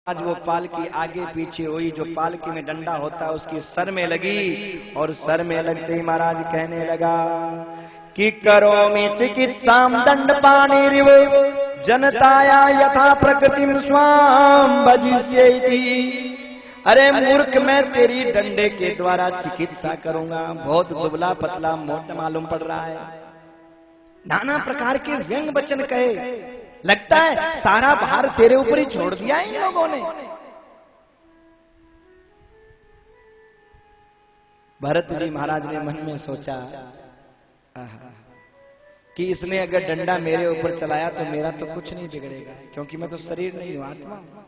आज वो पालकी आगे पीछे हुई, जो पालकी में डंडा होता है उसकी सर में लगी, और सर में लगते ही महाराज कहने लगा कि करोमि चिकित्साम दंड पाणिरिव जनताया यथा प्रकृतिम स्वाम भजिष्यति। अरे मूर्ख, मैं तेरी डंडे के द्वारा चिकित्सा करूंगा। बहुत दुबला पतला मोटा मालूम पड़ रहा है। नाना प्रकार के व्यंग वचन कहे, लगता है सारा भार तेरे ऊपर ही छोड़ दिया इन लोगों ने। भरत जी महाराज ने मन में सोचा कि इसने अगर डंडा मेरे ऊपर चलाया तो मेरा तो कुछ नहीं बिगड़ेगा, क्योंकि मैं तो शरीर नहीं हूं, आत्मा हूं।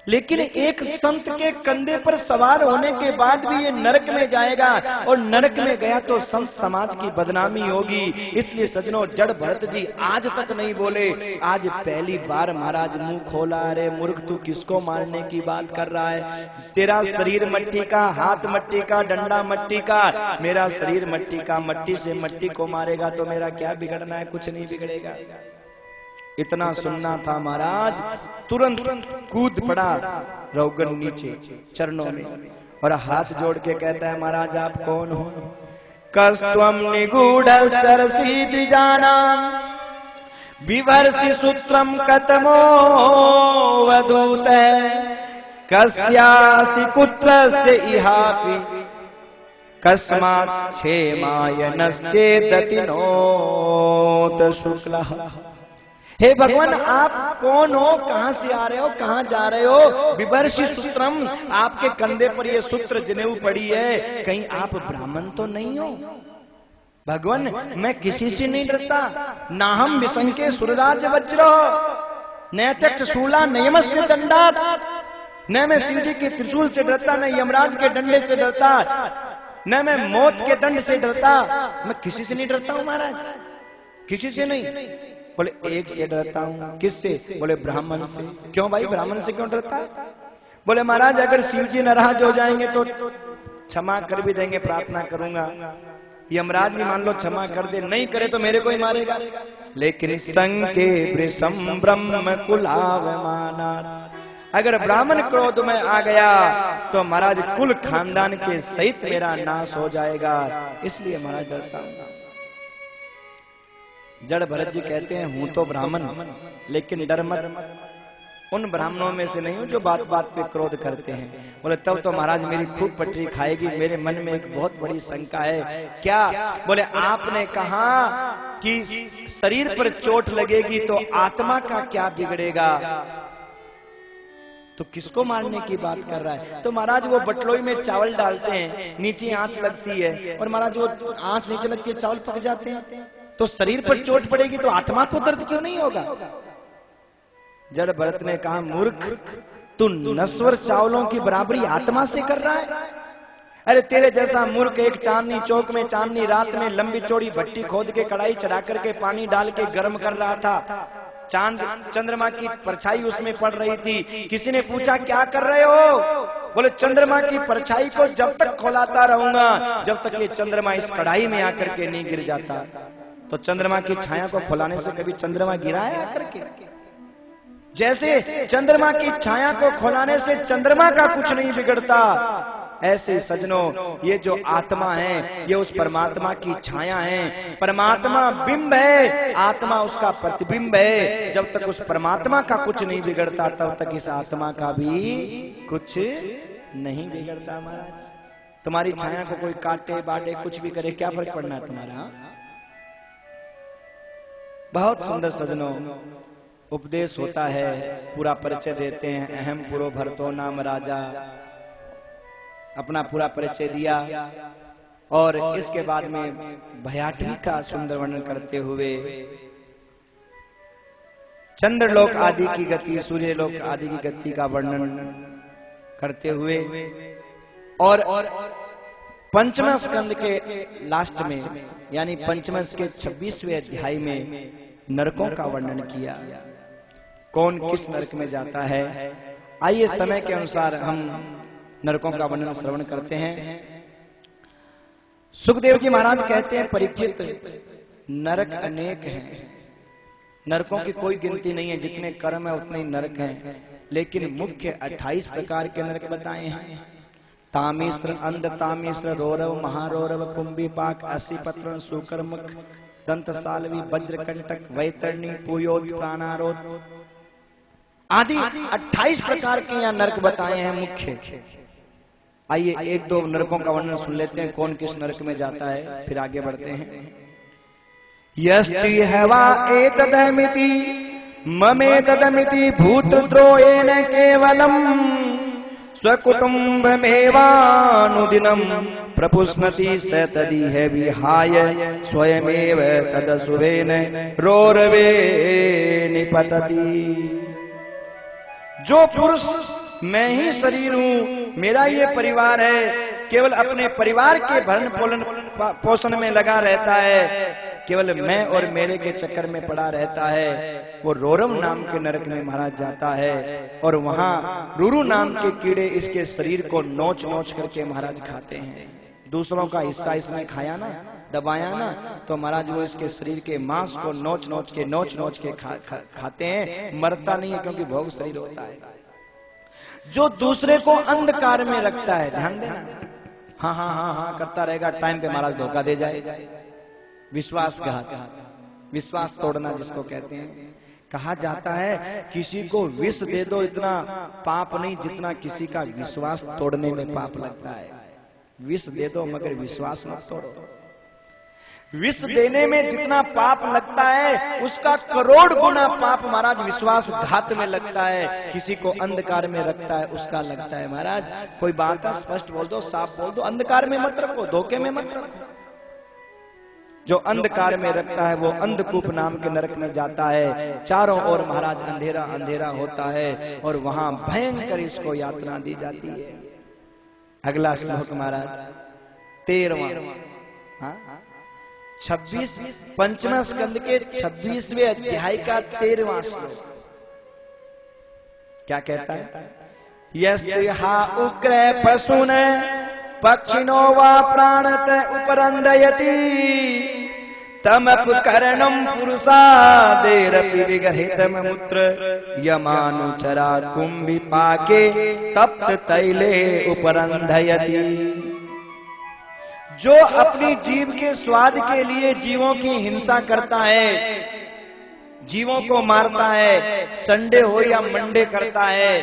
लेकिन एक संत के कंधे पर सवार होने के बाद भी ये नरक में जाएगा, और नरक में गया तो संत समाज की बदनामी होगी। इसलिए सज्जनों, जड़ भरत जी आज तक नहीं बोले, आज पहली बार महाराज मुंह खोला। अरे मूर्ख, तू किसको मारने की बात कर रहा है? तेरा शरीर मट्टी का, हाथ मट्टी का, डंडा मट्टी का, मेरा शरीर मट्टी का। मट्टी से मट्टी को मारेगा तो मेरा क्या बिगड़ना है? कुछ नहीं बिगड़ेगा। इतना सुनना था महाराज, तुरंत कूद पड़ा रौगन नीचे चरणों में, और हाथ जोड़ के कहता है, महाराज आप कौन हो? कस्त्वम निगूढ़ चरसी द्विजाना विवर्षि सूत्रम कतमो वधूत कस्यासि कुत्रस्य इहापि कस्मात् क्षेमाय नश्चेदति नोत शुक्लः। हे भगवान, आप कौन हो? कहां से आ रहे हो? कहां जा रहे हो? विवर्षि सूत्रम, आपके कंधे पर ये सूत्र जनेऊ पड़ी है, कहीं आप ब्राह्मण तो नहीं हो? भगवान, मैं किसी से नहीं डरता। ना हम विसंके सुरराज वज्र नैत्यक्ष शूला नयमस्य दंडात। न मैं शिव जी के त्रिशूल से डरता, न यमराज के डंडे से डरता, न मैं मौत के दंड से डरता। मैं किसी से नहीं डरता हूं महाराज, किसी से नहीं। बोले एक से डरता हूं। किससे? बोले ब्राह्मण से। क्यों भाई, ब्राह्मण से क्यों डरता? बोले महाराज, अगर शिव जी नाराज हो जाएंगे तो क्षमा कर भी देंगे, प्रार्थना करूंगा। यमराज भी मान लो क्षमा कर दे, नहीं करे तो मेरे को ही मारेगा। लेकिन संके वृषम ब्रह्म कुलावमाना, अगर ब्राह्मण क्रोध में आ गया तो महाराज कुल खानदान के सहित मेरा नाश हो जाएगा। इसलिए महाराज डरता हूं। जड़ भरत जी कहते हैं, हूं तो ब्राह्मण, लेकिन डर मत उन ब्राह्मणों में से नहीं हूं जो बात बात पे क्रोध करते हैं। बोले तब तो महाराज मेरी खूब पटरी खाएगी। मेरे मन में एक बहुत बड़ी शंका है। क्या? बोले आपने कहा कि शरीर पर चोट लगेगी तो आत्मा का क्या बिगड़ेगा, तो किसको मारने की बात कर रहा है? तो महाराज वो बटलोई में चावल डालते हैं, नीचे आंच लगती है, और महाराज वो आंच नीचे लगती है, चावल पक जाते हैं। तो शरीर पर चोट पड़ेगी तो आत्मा को दर्द क्यों नहीं होगा? जड़ भरत ने कहा, मूर्ख, तू नश्वर चावलों की बराबरी आत्मा से कर रहा है। अरे तेरे जैसा मूर्ख एक चांदनी चौक में चांदनी रात में लंबी चौड़ी भट्टी खोद के कढ़ाई चढ़ा करके पानी डाल के गर्म कर रहा था। चांद चंद्रमा की परछाई उसमें पड़ रही थी। किसी ने पूछा क्या कर रहे हो? बोले चंद्रमा की परछाई को जब तक खोलाता रहूंगा जब तक ये चंद्रमा इस कढ़ाई में आकर के नहीं गिर जाता। तो चंद्रमा की छाया को खोलाने से कभी चंद्रमा गिरा है आकर के? जैसे चंद्रमा की छाया को खोलाने से चंद्रमा का कुछ नहीं बिगड़ता, ऐसे सजनों ये जो आत्मा है ये उस परमात्मा की छाया है। परमात्मा बिंब है, आत्मा उसका प्रतिबिंब है। जब तक उस परमात्मा का कुछ नहीं बिगड़ता तब तक इस आत्मा का भी कुछ नहीं बिगड़ता। महाराज तुम्हारी छाया को कोई काटे बाटे कुछ भी करे, क्या फर्क पड़ना है तुम्हारा? बहुत सुंदर सजनों उपदेश होता है, पूरा परिचय देते हैं। अहम पुरो भरतो नाम राजा, अपना पूरा परिचय दिया, और इसके बाद में भयाटवी का सुंदर वर्णन करते हुए चंद्रलोक आदि की गति, सूर्यलोक आदि की गति का वर्णन करते हुए, और पंचम स्कंद के लास्ट में यानी पंचम के 26वें अध्याय में नरकों का वर्णन किया। कौन किस नरक में जाता है, आइए समय के अनुसार हम नरकों का वर्णन श्रवण करते हैं। सुखदेव जी महाराज कहते हैं, परीक्षित नरक अनेक हैं, नरकों की कोई गिनती नहीं है, जितने कर्म है उतने ही नरक हैं। लेकिन मुख्य 28 प्रकार के नरक बताए हैं। तामिश्र, अंध तामिश्र, रोरव, महारोरव, कुंभीपाक, असीपत्र, सूकरमुख, दंतसालवी, वज्रकंटक, वैतरणी, पुयोत, प्राणारोध आदि 28 प्रकार के यहाँ नरक बताए हैं मुख्य। आइए एक दो नरकों का वर्णन सुन लेते हैं, कौन किस नरक में जाता है, फिर आगे बढ़ते हैं। यस्ति हवा एतदमिति ममेतदमिति भूतद्रोयेन केवलम स्वकुटुम्बमेवानुदिनं प्रपुष्णति स तदिह विहाय स्वयमेव तदसुभेन रोरवे निपतति। जो पुरुष मैं ही शरीर हूँ, मेरा ये परिवार है, केवल अपने परिवार के भरण पोषण में लगा रहता है, केवल मैं और मेरे के चक्कर में पड़ा रहता है, वो रोरव नाम के नरक में महाराज जाता है। और वहां रुरु नाम के कीड़े इसके शरीर को नोच नोच करके महाराज खाते हैं। दूसरों का हिस्सा इसने खाया ना, दबाया ना, तो महाराज वो इसके शरीर के मांस को नोच नोच के खाते हैं। मरता नहीं है क्योंकि भोग शरीर होता है। जो दूसरे को अंधकार में रखता है, ध्यान देना, हाँ हाँ हाँ हाँ करता रहेगा, टाइम पे महाराज धोखा दे जाए। विश्वासघात, विश्वास तोड़ना जिसको कहते हैं। कहा जाता है किसी को विष दे दो, इतना पाप नहीं जितना किसी का विश्वास तोड़ने में पाप लगता है। विष दे दो मगर विश्वास मत तोड़ो। विष देने में जितना पाप लगता है उसका करोड़ गुना पाप महाराज विश्वासघात में लगता है। किसी को अंधकार में रखता है उसका लगता है। महाराज कोई बात है स्पष्ट बोल दो, साफ बोल दो, अंधकार में मत रखो, धोखे में मत रखो। जो अंधकार में रखता है वो अंधकूप नाम के नरक में जाता है। चारों ओर महाराज अंधेरा अंधेरा होता है और वहां भयंकर इसको यातना दी जाती है। अगला श्लोक महाराज 13वां 26 पंचमा स्कंद के 26वें अध्याय का 13वां श्लोक क्या कहता है? यस्हा उग्र पशुन पक्षिणो वा प्राणत उपरंदयति तमपकरणं पुरुषादेरपि विगहितममुत्र यमानुचरा कुंभिपाके तप्त तैले उपरंधयति। जो अपनी जीव के स्वाद के लिए जीवों की हिंसा करता है, जीवों को मारता है, संडे हो या मंडे करता है,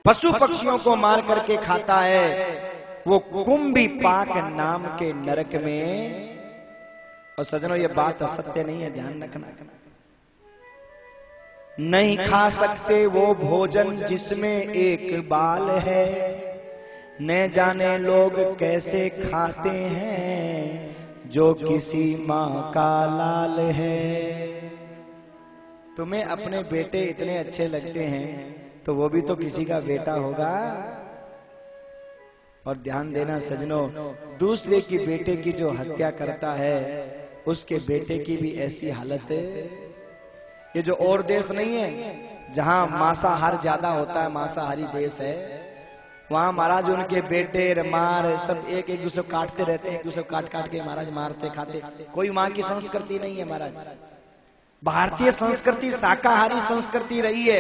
पशु पक्षियों को मार करके खाता है, वो कुंभिपाक नाम के नरक में। और सजनों ये बात असत्य नहीं है, ध्यान रखना। नहीं खा सकते वो भोजन जिसमें एक बाल है, न जाने लोग कैसे खाते हैं जो किसी माँ का लाल है। तुम्हें अपने बेटे इतने अच्छे लगते हैं तो वो भी तो किसी का बेटा होगा। और ध्यान देना सजनों, दूसरे की बेटे की जो हत्या करता है उसके बेटे की भी ऐसी हालत है। ये जो और देश नहीं है जहां मांसाहार ज्यादा होता है, मांसाहारी देश है, वहां महाराज उनके बेटे मार सब एक दूसरे काटते रहते हैं, एक दूसरे काट काट के महाराज मारते खाते। कोई मां की संस्कृति नहीं है महाराज। भारतीय संस्कृति शाकाहारी संस्कृति रही है।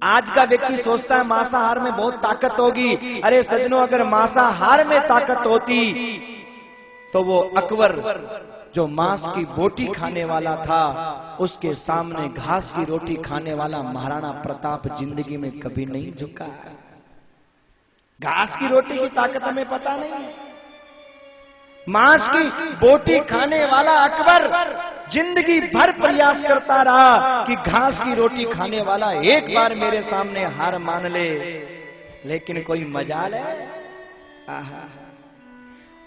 आज का व्यक्ति सोचता है मांसाहार में बहुत ताकत होगी। अरे सजनों, अगर मांसाहार में ताकत होती तो वो अकबर जो मांस की बोटी खाने वाला था, उसके सामने घास की रोटी खाने वाला महाराणा प्रताप जिंदगी में कभी नहीं झुका। घास की रोटी की ताकत हमें पता नहीं है। मांस की बोटी खाने वाला अकबर जिंदगी भर प्रयास करता रहा कि घास की रोटी खाने वाला एक बार मेरे सामने हार मान ले, लेकिन कोई मजाल है?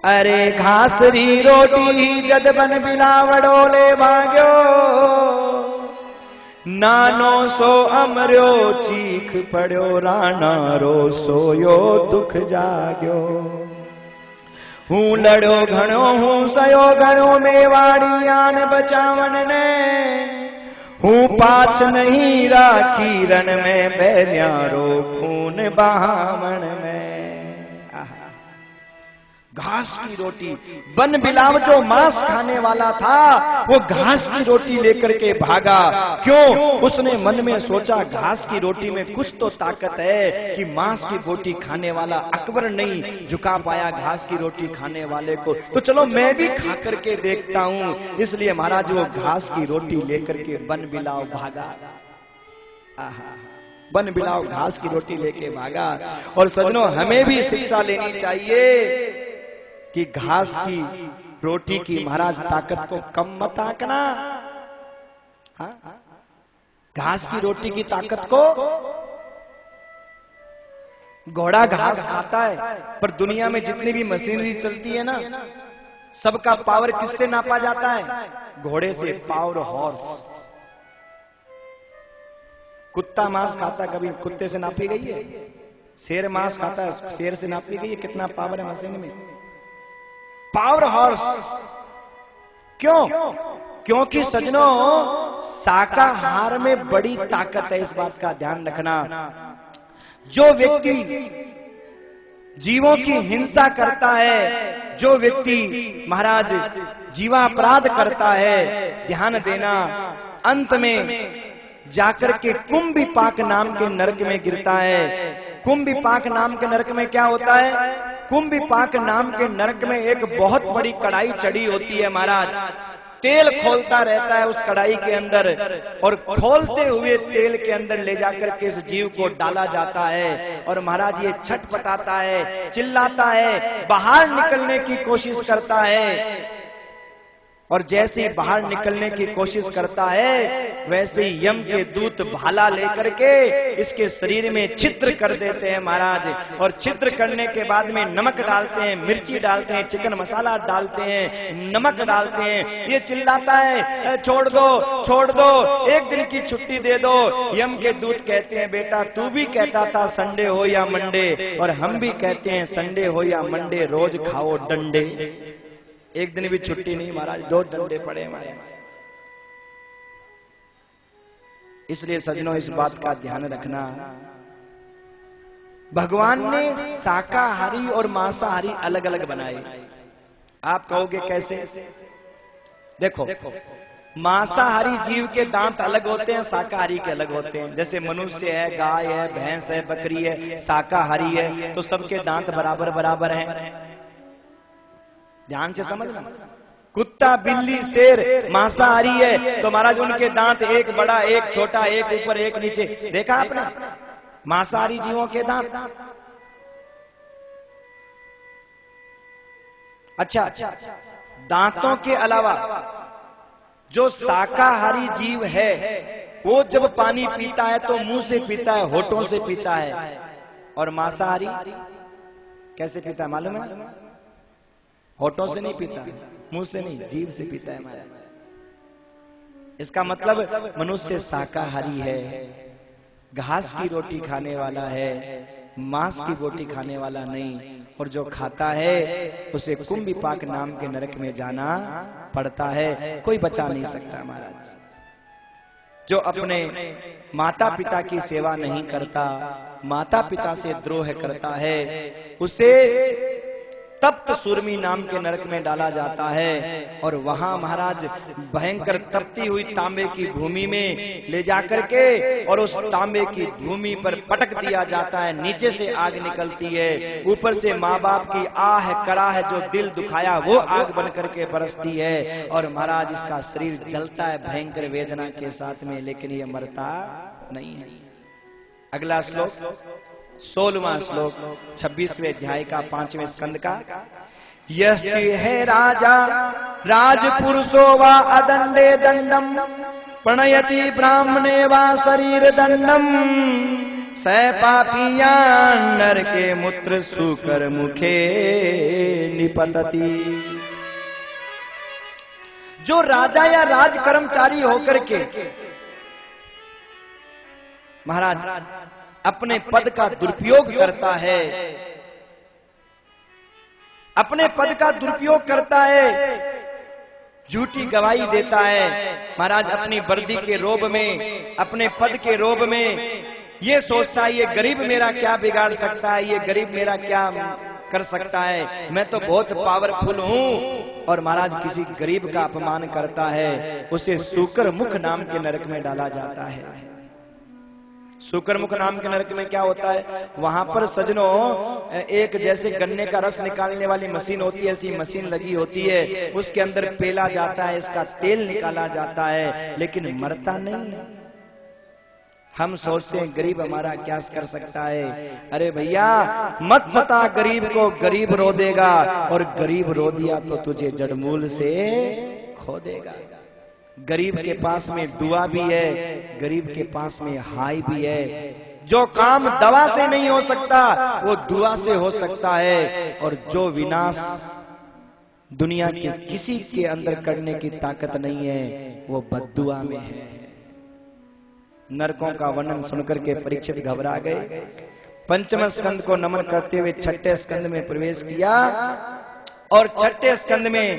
अरे घास री रोटी जद बन बिलावड़ोले भाग्यो, नानो सो अमर्यो चीख पड़ो राणा रो सोयो दुख जाग्यो। हूँ लड़ो घणो हूँ सयो घणो मेवाड़ी आन बचावन ने, हूँ पाछ नहीं राखी रण में बैरियारो खून बहावन में। घास की रोटी। वन बिलाव जो मांस खाने वाला था वो घास की रोटी लेकर के भागा। क्यों? उसने मन में सोचा घास की रोटी में कुछ तो ताकत है कि मांस की रोटी खाने वाला अकबर नहीं झुका पाया घास की रोटी खाने वाले को, तो चलो मैं भी खा करके देखता हूं। इसलिए महाराज वो घास की रोटी लेकर के वन बिलाव भागा। वन बिलाव घास की रोटी लेके भागा। और सजनों, हमें भी शिक्षा लेनी चाहिए कि घास की रोटी की महाराज ताकत को कम मत आंकना। घास की रोटी की ताकत को, घोड़ा घास खाता है पर दुनिया में जितनी भी मशीनरी चलती है ना, सबका पावर किससे नापा जाता है? घोड़े से, पावर हॉर्स। कुत्ता मांस खाता है, कभी कुत्ते से नापी गई है? शेर मांस खाता है, शेर से नापी गई है? कितना पावर है मशीन में? Power horse. क्यों? क्योंकि सजनों, शाकाहार में बड़ी ताकत है, इस बात का ध्यान रखना। जो व्यक्ति जीवों की हिंसा करता है, जो व्यक्ति महाराज जीवापराध करता है, ध्यान देना, अंत में जाकर के कुंभिपाक नाम के नरक में गिरता है। कुंभिपाक नाम के नरक में क्या होता है? कुंभिपाक नाम के नरक में एक बहुत बड़ी कढ़ाई चढ़ी होती है महाराज। तेल खोलता रहता है उस कढ़ाई के अंदर, और खोलते हुए तेल के अंदर ले जाकर के इस जीव को डाला जाता है। और महाराज ये छटपटाता है, चिल्लाता है, बाहर निकलने की कोशिश करता है। और जैसे ही बाहर निकलने की कोशिश करता है, वैसे ही यम के दूत भाला लेकर के इसके शरीर में छिद्र कर देते हैं महाराज। और छिद्र करने के बाद में नमक डालते हैं, मिर्ची डालते हैं, चिकन मसाला डालते हैं, नमक डालते हैं। ये चिल्लाता है, छोड़ दो, छोड़ दो, एक दिन की छुट्टी दे दो। यम के दूत कहते हैं, बेटा तू भी कहता था संडे हो या मंडे, और हम भी कहते हैं संडे हो या मंडे रोज खाओ डंडे। एक दिन भी छुट्टी नहीं महाराज, 2 डंडे पड़े हमारे। इसलिए सजनों, इस बात का ध्यान रखना, भगवान ने शाकाहारी और मांसाहारी अलग अलग बनाए। आप कहोगे कैसे? देखो, मांसाहारी जीव के दांत अलग होते हैं, शाकाहारी के अलग होते हैं। जैसे मनुष्य है, गाय है, भैंस है, बकरी है, शाकाहारी है, तो सबके दांत बराबर बराबर हैं। ध्यान से समझना। कुत्ता, बिल्ली, शेर मांसाहारी है, तो महाराज उनके दांत एक बड़ा, एक छोटा, एक ऊपर, एक नीचे। देखा आपने मांसाहारी जीवों के दांत? अच्छा, दांतों के अलावा जो शाकाहारी जीव है, वो जब पानी पीता है तो मुंह से पीता है, होठों से पीता है। और मांसाहारी कैसे पीता है मालूम है? होठों से नहीं पीता, मुंह से नहीं, जीभ से पीता है महाराज। इसका मतलब मनुष्य शाकाहारी है, घास की रोटी खाने वाला है, मांस की रोटी खाने वाला नहीं। और जो खाता है उसे कुंभिपाक नाम के नरक में जाना पड़ता है, कोई बचा नहीं सकता महाराज। जो अपने माता पिता की सेवा नहीं करता, माता पिता से द्रोह करता है, उसे तप्त सुरमी नाम के नरक में डाला जाता है। और वहां महाराज भयंकर तपती हुई तांबे की भूमि में ले जाकर के और उस तांबे की भूमि पर पटक दिया जाता है। नीचे से आग निकलती है, ऊपर से माँ बाप की आह कराह जो दिल दुखाया वो आग बन करके बरसती है। और महाराज इसका शरीर जलता है भयंकर वेदना के साथ में, लेकिन ये मरता नहीं है। अगला श्लोक 16वां श्लोक 26वें अध्याय का 5वें स्कंद का। यस्ति है राजा राजपुरुषो वा अदंडे दंडम प्रणयति ब्राह्मणे वा शरीर दंडम स पापियान नरके मूत्र सुकर मुखे निपतति। जो राजा या राज कर्मचारी होकर के महाराज अपने पद का दुरुपयोग करता है, अपने पद का दुरुपयोग करता है, झूठी गवाही देता है महाराज, अपनी वर्दी के रोब में, अपने पद के रोब में ये सोचता है ये गरीब मेरा क्या बिगाड़ सकता है, ये गरीब मेरा क्या कर सकता है, मैं तो बहुत पावरफुल हूं। और महाराज किसी गरीब का अपमान करता है, उसे सूकर मुख नाम के नरक में डाला जाता है। सूकर मुख नाम के नरक में क्या होता है, वहां पर सजनों एक जैसे गन्ने का रस निकालने वाली मशीन होती है, ऐसी मशीन लगी होती है, उसके अंदर पेला जाता है, इसका तेल निकाला जाता है, लेकिन मरता नहीं है। हम सोचते हैं गरीब हमारा क्या कर सकता है। अरे भैया मत सता गरीब को, गरीब रो देगा, और गरीब रो दिया तो तुझे जड़मूल से खो देगा। गरीब के पास में दुआ भी है, गरीब के पास में हाय भी है। जो काम दवा से नहीं हो सकता वो दुआ से हो सकता है, और जो विनाश दुनिया के किसी के अंदर करने की ताकत नहीं है वो बद्दुआ में है। नरकों का वर्णन सुनकर के परीक्षित घबरा गए। पंचम स्कंद को नमन करते हुए छठे स्कंद में प्रवेश किया, और छठे स्कंद में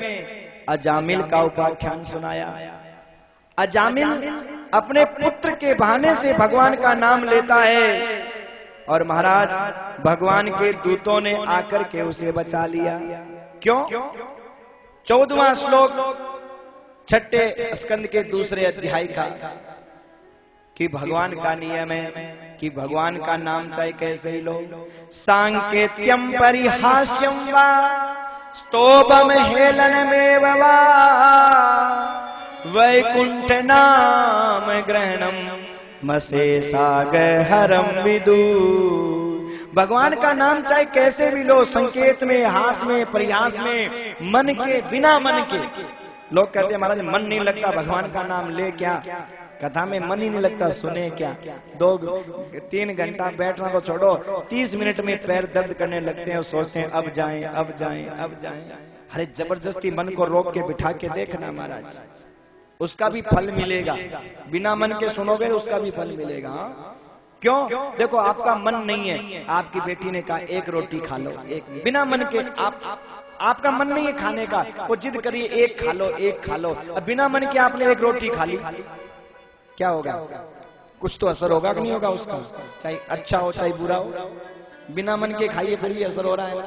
अजामिल का उपाख्यान सुनाया। अजामिल अपने पुत्र के बहाने से भगवान का नाम लेता है, और महाराज भगवान के दूतों ने आकर के उसे बचा लिया। क्यों? 14वां श्लोक छठे स्कंद के दूसरे अध्याय का, कि भगवान का नियम है कि भगवान का नाम चाहे कैसे ही लो, सांकेत्यम परिहास्यम वा स्तोभम हेलनमेव वा वैकुंठ नाम ग्रहणम मशेषागहरम विदु। भगवान का नाम चाहे कैसे भी लो, संकेत में, हास में, परिहास में, मन के बिना मन के। लोग कहते हैं महाराज मन नहीं लगता भगवान का नाम ले क्या, कथा में मन ही नहीं लगता, सुने क्या। 2-3 घंटा बैठना को छोड़ो, 30 मिनट में पैर दर्द करने लगते हैं और सोचते हैं अब जाएं अब जाएं अब जाएं। अरे जबरदस्ती मन को रोक के बिठा के देखना महाराज, उसका भी फल मिलेगा। बिना मन के सुनोगे उसका भी फल मिलेगा। क्यों? देखो आपका मन नहीं है, आपकी बेटी ने कहा एक रोटी खा लो, एक बिना मन के आपका मन नहीं है खाने का, वो जिद करिए एक खा लो एक खा लो, अब बिना मन के आपने एक रोटी खा ली, क्या होगा? कुछ तो असर होगा कि नहीं होगा उसका, चाहे अच्छा हो चाहे बुरा हो। बिना मन के खाइए फिर भी असर हो रहा है ना।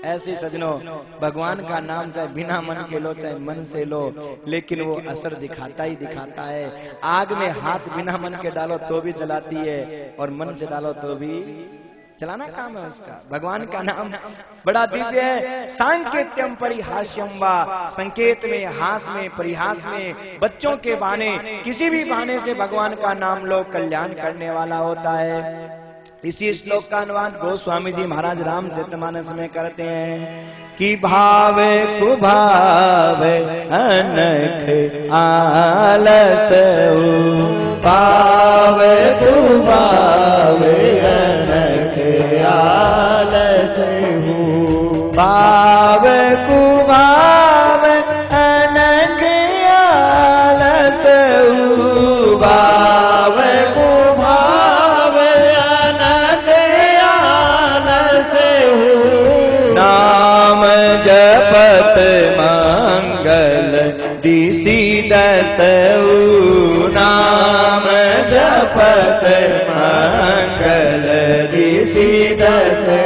ऐसे सजनों भगवान का नाम चाहे बिना मन के लो चाहे मन से लो, लेकिन वो असर दिखाता ही दिखाता है। आग में हाथ बिना मन के डालो तो भी जलाती है, और मन से डालो तो भी चलाना काम है उसका। भगवान का नाम बड़ा दिव्य है। सांकेत्यम परिहास्यम वा, संकेत में, हास में, परिहास में, बच्चों के बहाने, किसी भी बहाने से भगवान का नाम लो, कल्याण करने वाला होता है। इसी श्लोक का अनुवाद गोस्वामी जी महाराज रामचरितमानस में करते हैं कि भावे कुभावे अनख आलस पावे कुभावे अनख आलस पावे कुभावे अनख आलस पावे कुभावे अनख आलस नाम जपत मंगल दिशि दसऊ नाम जपत मंगल दिशि दसऊ।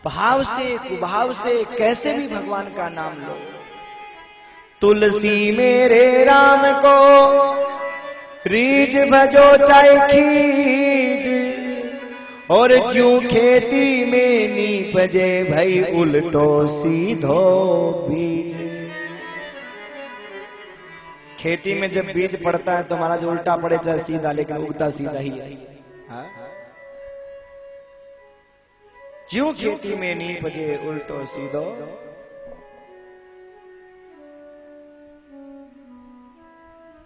भाव से कुभाव से कैसे भी भगवान का नाम लो। तुलसी मेरे राम को रीझ भजो चाहे खीज, और ज्यों खेती में नीपजे भई उल्टो सीधो बीज। खेती में जब बीज पड़ता है तो महाराज उल्टा पड़े चाहे सीधा, लेकिन उगता सीधा ही है। ज्यों खेती में नीपजे उल्टो सीधो।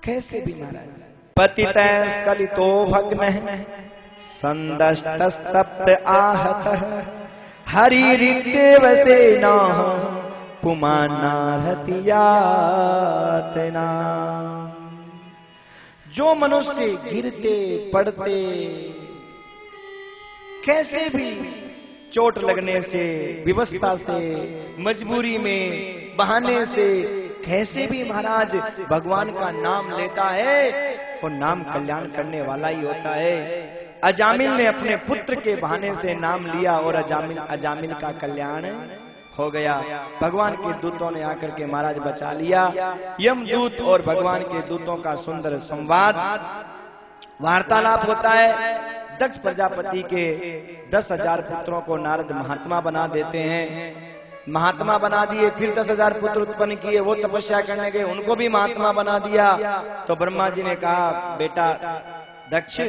कैसे भी महाराज पतित स्खलितो भग्न संदष्टस्तप्त आहत हरिरित्येव सेना पुमानार्हति यातना। जो मनुष्य गिरते पड़ते, कैसे भी चोट लगने से, विवशता से, मजबूरी में, बहाने से कैसे भी महाराज भगवान का नाम लेता है वो नाम कल्याण करने वाला ही होता है। अजामिल ने अपने पुत्र के बहाने से नाम लिया और अजामिल का कल्याण हो गया। भगवान के दूतों ने आकर के महाराज बचा लिया। यमदूत और भगवान के दूतों का सुंदर संवाद वार्तालाप होता है। दक्ष प्रजापति के 10,000 पुत्रों को नारद महात्मा बना देते हैं। महात्मा बना दिए, फिर 10,000 पुत्र उत्पन्न किए, वो तपस्या करने गए, उनको भी महात्मा बना दिया। तो ब्रह्मा जी ने कहा, बेटा दक्ष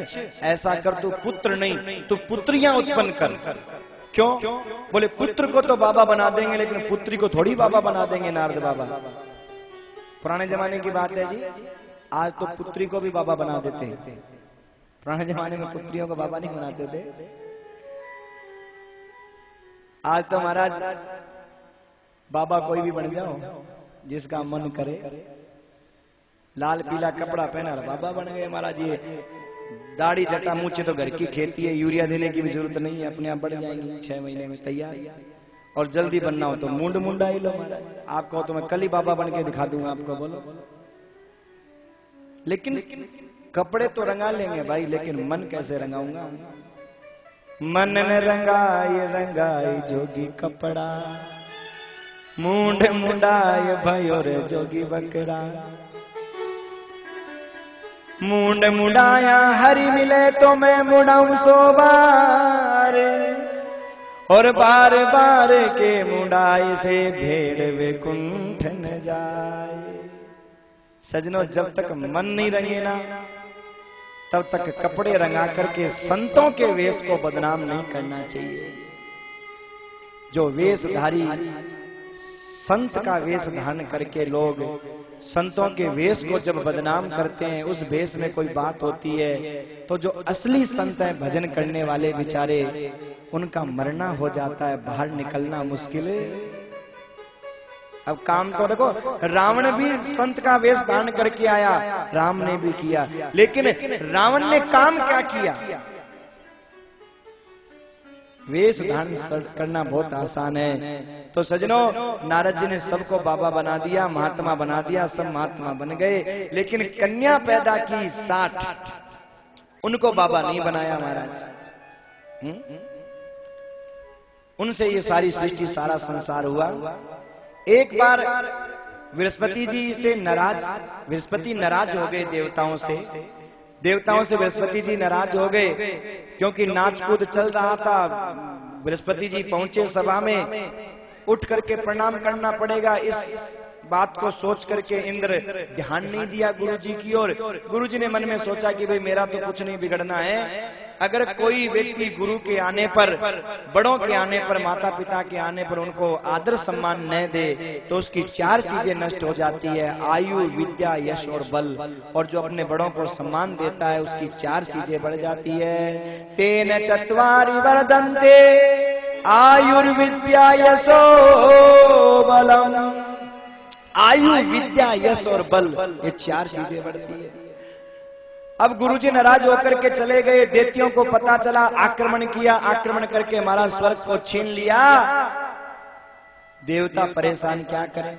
ऐसा कर, तू पुत्र नहीं तू पुत्रियां उत्पन्न कर। क्यों? बोले पुत्र को तो बाबा बना देंगे लेकिन पुत्री को थोड़ी बाबा बना देंगे नारद बाबा। पुराने जमाने की बात है जी, आज तो पुत्री को भी बाबा बना देते हैं। पुराने जमाने में पुत्रियों को बाबा नहीं बनाते थे। आज तो महाराज बाबा कोई भी बन जाओ, जिसका मन करे। लाल पीला कपड़ा पहना बाबा बन गए महाराज। ये दाढ़ी जटा मूछे तो घर की खेती है, यूरिया देने की भी जरूरत नहीं है, अपने आप बढ़ जाएंगी, 6 महीने में तैयार। और जल्दी बनना हो तो मुंडा ही लो महाराज। आप कहो तो मैं कल ही बाबा बन के दिखा दूंगा आपको, बोलो। लेकिन कपड़े तो रंगा लेंगे भाई, लेकिन मन कैसे रंगाऊंगा? मन ने रंगाए जोगी कपड़ा, मुंडाए भयो रे जोगी बकरा। मुंडाया हरि मिले तो मैं मुड़ाऊं 100 बार, और बार बार के मुंडाई से भेड़ वैकुंठ न जाए। सजनों, जब तक मन नहीं रंगे ना तब तक कपड़े रंगा करके संतों के वेश को बदनाम नहीं करना चाहिए। जो वेशधारी संत का वेश धारण करके लोग संतों के वेश को जब बदनाम करते हैं, उस वेश में कोई बात होती है तो जो असली संत है, भजन करने वाले बेचारे, उनका मरना हो जाता है, बाहर निकलना मुश्किल है। अब काम तो देखो, रावण भी संत का वेश धारण करके आया, राम ने भी किया, लेकिन रावण ने काम क्या किया? वेश धारण करना बहुत आसान है। तो सजनों, नारद जी ने सबको बाबा बना दिया, महात्मा बना दिया, सब महात्मा बन गए, लेकिन कन्या पैदा की 60, उनको बाबा नहीं बनाया महाराज। उनसे ये सारी सृष्टि, सारा संसार हुआ। एक बार बृहस्पति जी से बृहस्पति नाराज हो गए देवताओं से बृहस्पति जी नाराज हो गए, क्योंकि नाच कूद चल रहा था। बृहस्पति जी पहुंचे सभा में, उठ करके प्रणाम करना पड़ेगा, इस बात को सोच करके इंद्र ध्यान नहीं दिया गुरु जी की ओर। गुरु जी ने मन में सोचा कि भाई मेरा तो कुछ नहीं बिगड़ना है। अगर कोई व्यक्ति गुरु के आने पर, बड़ों के आने पर, माता पिता के आने पर उनको आदर सम्मान न दे तो उसकी 4 चीजें नष्ट हो जाती है, आयु, विद्या, यश और बल। और जो अपने बड़ों को सम्मान देता है उसकी 4 चीजें बढ़ जाती है। तेन चत्वारि वर्धन्ते आयुर्विद्या यशो बलम। आयु, विद्या, यश और बल, ये 4 चीजें बढ़ती है। अब गुरुजी नाराज होकर के चले गए, दैत्यों को पता चला, आक्रमण किया, आक्रमण करके महाराज स्वर्ग को छीन लिया। देवता परेशान, क्या करें?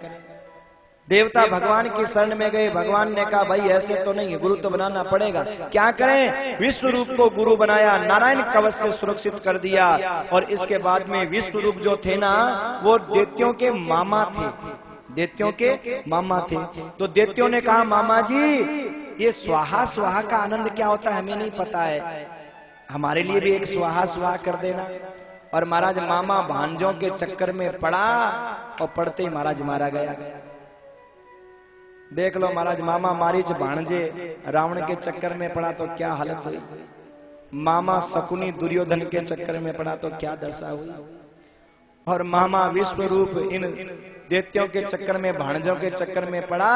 देवता भगवान की शरण में गए। भगवान ने कहा भाई ऐसे तो नहीं है, गुरु तो बनाना पड़ेगा, क्या करें? विश्व रूप को गुरु बनाया, नारायण कवच से सुरक्षित कर दिया। और इसके बाद में विश्व रूप जो थे ना, वो दैत्यों के मामा थे, दैत्यों के मामा थे। तो दैत्यों ने कहा मामा जी, ये स्वाहा स्वाहा का आनंद क्या होता है हमें नहीं पता है, हमारे लिए भी एक स्वाहा स्वाहा कर देना। और महाराज मामा भांजों के चक्कर में पड़ा और पड़ते ही महाराज मारा गया। देख लो महाराज, मामा मारीच भांजे रावण के चक्कर में पड़ा तो क्या हालत हुई, मामा शकुनी दुर्योधन के चक्कर में पड़ा तो क्या दशा हुई, और मामा विश्व रूप इन दैत्यों के चक्कर में, भाणजों के चक्कर में पड़ा।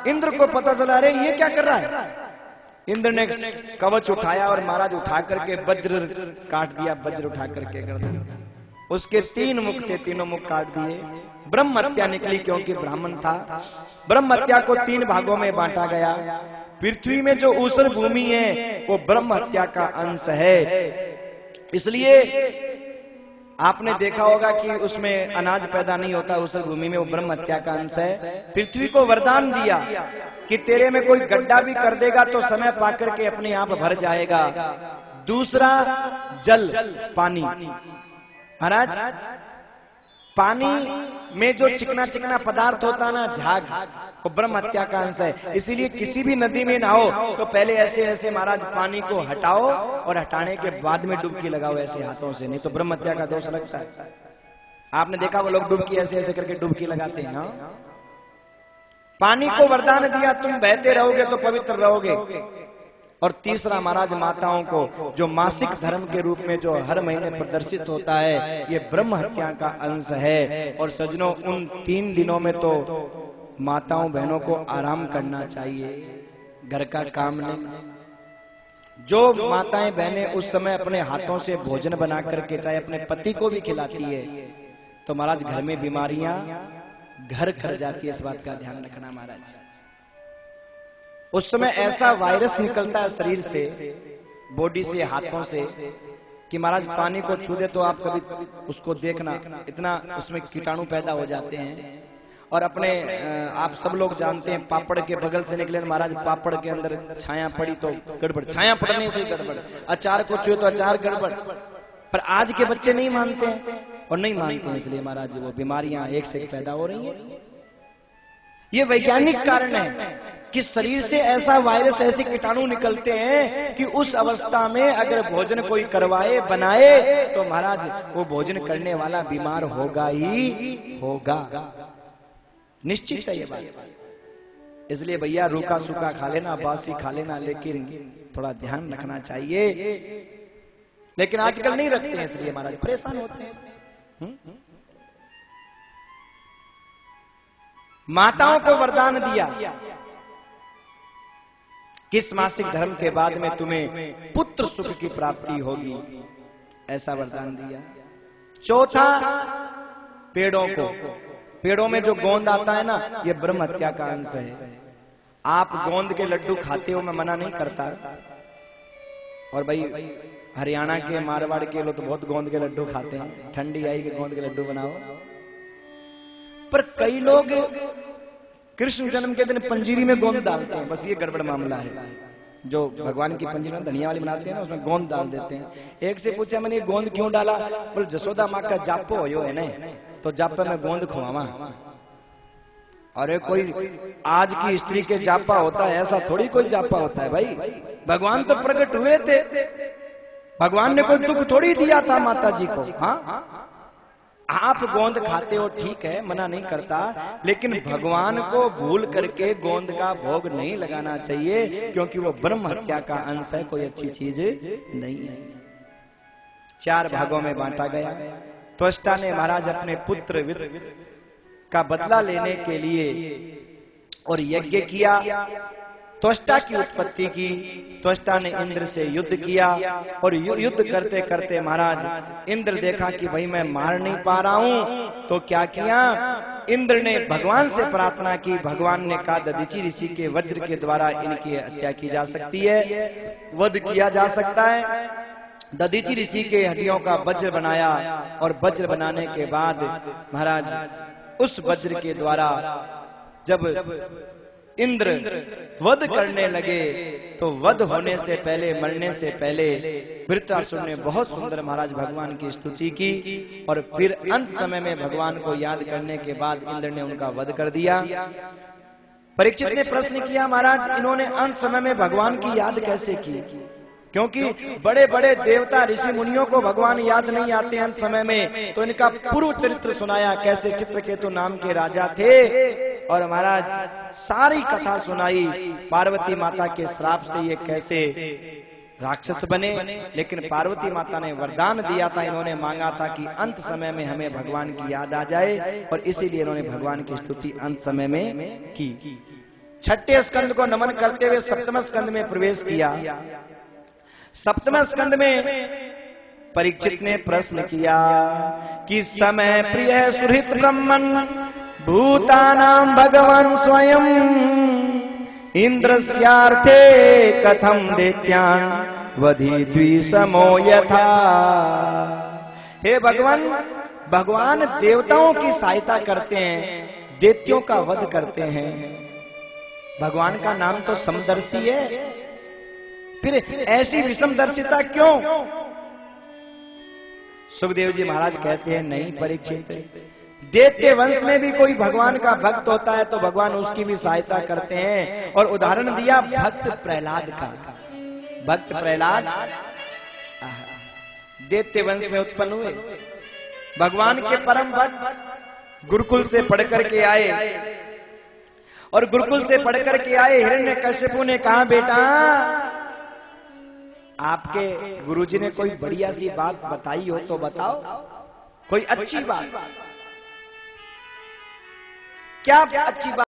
इंद्र को पता चला, अरे ये क्या कर रहा है। इंद्र ने कवच उठाया और महाराज उठा करके वज्र काट दिया, वज्र उठा करके गर्दन, उसके 3 मुख थे, तीनों मुख काट दिए। ब्रह्म हत्या निकली, क्योंकि ब्राह्मण था। ब्रह्म हत्या को 3 भागों में बांटा गया। पृथ्वी में जो ऊसर भूमि है वो ब्रह्म हत्या का अंश है, इसलिए आपने देखा होगा कि उसमें अनाज पैदा नहीं होता उस भूमि में, वो ब्रह्म हत्या का अंश है। पृथ्वी को वरदान दिया कि तेरे में कोई गड्ढा भी कर देगा तो समय पाकर के अपने आप भर जाएगा। दूसरा जल, पानी। महाराज पानी में जो चिकना चिकना पदार्थ होता ना, झाग, वो ब्रह्म हत्या का अंश है। इसीलिए किसी भी नदी में नहाओ तो पहले ऐसे ऐसे महाराज पानी को हटाओ और हटाने के बाद में डुबकी लगाओ ऐसे हाथों से, नहीं तो ब्रह्म हत्या का दोष लगता है। आपने देखा वो लोग डुबकी ऐसे ऐसे करके डुबकी लगाते हैं। पानी को वरदान दिया, तुम बहते रहोगे तो पवित्र रहोगे। और तीसरा महाराज माताओं को जो मासिक धर्म के रूप में जो हर महीने प्रदर्शित होता है, ये ब्रह्म हत्या का अंश है। और सज्जनों, उन 3 दिनों में तो माताओं बहनों को आराम करना चाहिए, घर का काम नहीं। जो माताएं बहनें उस समय अपने हाथों से भोजन बना करके चाहे अपने पति को भी खिलाती है तो महाराज घर में बीमारियां घर कर जाती है। इस बात का ध्यान रखना महाराज। उस समय ऐसा वायरस निकलता है शरीर से, बॉडी से, हाथों से, कि महाराज पानी को छू दे तो आप कभी उसको देखना, इतना उसमें कीटाणु पैदा हो जाते हैं। और अपने आप सब लोग जानते हैं, पापड़ के बगल से निकले महाराज, पापड़ के अंदर छाया पड़ी तो गड़बड़, छाया पड़ने से गड़बड़, अचार को छुए तो अचार गड़बड़। पर आज के बच्चे नहीं मानते हैं, और नहीं मानते हैं इसलिए महाराज वो बीमारियां एक से एक पैदा हो रही हैं। ये वैज्ञानिक कारण है कि शरीर से ऐसा वायरस, ऐसे कीटाणु निकलते हैं कि उस अवस्था में अगर भोजन कोई करवाए, बनाए, तो महाराज वो भोजन करने वाला बीमार होगा ही होगा, निश्चित है ये बात। इसलिए भैया रूखा सूखा खा लेना, बासी खा लेना, लेकिन थोड़ा ध्यान रखना चाहिए। लेकिन आजकल नहीं रखते हैं, इसलिए महाराज परेशान होते हैं। माताओं को वरदान दिया किस मासिक धर्म के बाद में तुम्हें पुत्र सुख की प्राप्ति होगी, ऐसा वरदान दिया। चौथा, पेड़ों में जो गोंद आता है ना, ये ब्रह्म हत्या का अंश है। आप गोंद के लड्डू खाते हो, मैं मना नहीं करता। और भाई हरियाणा के, मारवाड़ के लोग तो बहुत गोंद के लड्डू खाते हैं, ठंडी आई के गोंद के लड्डू बनाओ। पर कई लोग कृष्ण जन्म के दिन पंजीरी में गोंद डालते हैं, बस ये गड़बड़ मामला है। जो भगवान की पंजीरी में धनिया वाली बनाते हैं ना, उसमें गोंद डाल देते हैं। एक से पूछा मैंने, गोंद क्यों डाला? बोल जसोदा माँ का जापो हो है ना, तो जापे में गोंद खुआवा। अरे कोई आज की स्त्री के जापा होता है, ऐसा थोड़ी कोई जापा होता है भाई। भगवान तो प्रकट हुए थे, भगवान ने कोई दुख थोड़ी दिया था माता जी को। हाँ, आप गोंद खाते हो ठीक है, मना नहीं करता, लेकिन भगवान को भूल करके गोंद का भोग नहीं लगाना चाहिए, क्योंकि वो ब्रह्म हत्या का अंश है, कोई अच्छी चीज नहीं है। 4 भागों में बांटा गया। त्वष्टा ने महाराज अपने पुत्र का बदला लेने के लिए और यज्ञ किया, त्वष्टा की उत्पत्ति की। त्वष्टा ने इंद्र से युद्ध किया, और युद्ध करते करते महाराज इंद्र देखा कि भाई मैं मार नहीं पा रहा हूं, तो क्या किया, इंद्र ने भगवान से प्रार्थना की। भगवान ने कहा दधीचि ऋषि के वज्र के द्वारा इनकी हत्या की जा सकती है, वध किया जा सकता है। दधीचि ऋषि के हड्डियों का वज्र बनाया, और वज्र बनाने के बाद महाराज उस वज्र के द्वारा जब इंद्र वध करने लगे, तो वध होने से पहले, मरने से पहले वृत्रासुर ने बहुत सुंदर महाराज भगवान की स्तुति की, और फिर अंत समय में भगवान को याद करने के बाद इंद्र ने उनका वध कर दिया। परीक्षित ने प्रश्न किया, महाराज इन्होंने अंत समय में भगवान की याद कैसे की? क्योंकि बड़े बड़े देवता ऋषि मुनियों को भगवान याद नहीं आते अंत समय में, तो इनका पूर्व चरित्र सुनाया, कैसे चित्रकेतु नाम के राजा थे, और महाराज सारी कथा सुनाई। पार्वती माता के श्राप से ये कैसे राक्षस बने, लेकिन पार्वती माता ने वरदान दिया था, इन्होंने मांगा था कि अंत समय में हमें भगवान की याद आ जाए, और इसीलिए इन्होंने भगवान की स्तुति अंत समय में की। 6ठे स्कंद को नमन करते हुए 7वें स्कंद में प्रवेश किया। 7वें स्कंद में परीक्षित ने प्रश्न किया कि समय प्रिय सुहृत ब्रह्मन् भूतानां भगवान स्वयं इंद्रस्यार्थे कथम दैत्यान् वधि द्विसमो यथा। हे भगवान, भगवान देवताओं की सहायता करते हैं, दैत्यों का वध करते हैं। भगवान का नाम तो समदर्शी है, फिर ऐसी विषमदर्शिता क्यों? सुखदेव जी महाराज कहते हैं, नहीं परीक्षित, दैत्य वंश में भी कोई भगवान का भक्त होता है तो भगवान उसकी भी सहायता करते हैं। और उदाहरण दिया भक्त प्रहलाद का। भक्त प्रहलाद दैत्य वंश में उत्पन्न हुए, भगवान के परम भक्त, गुरुकुल से पढ़कर के आए, और गुरुकुल से पढ़कर के आए। हिरण्यकश्यपु ने कहा, बेटा आपके गुरुजी ने कोई बढ़िया सी बात बताई हो तो बताओ, कोई अच्छी बात। क्या अच्छी बात?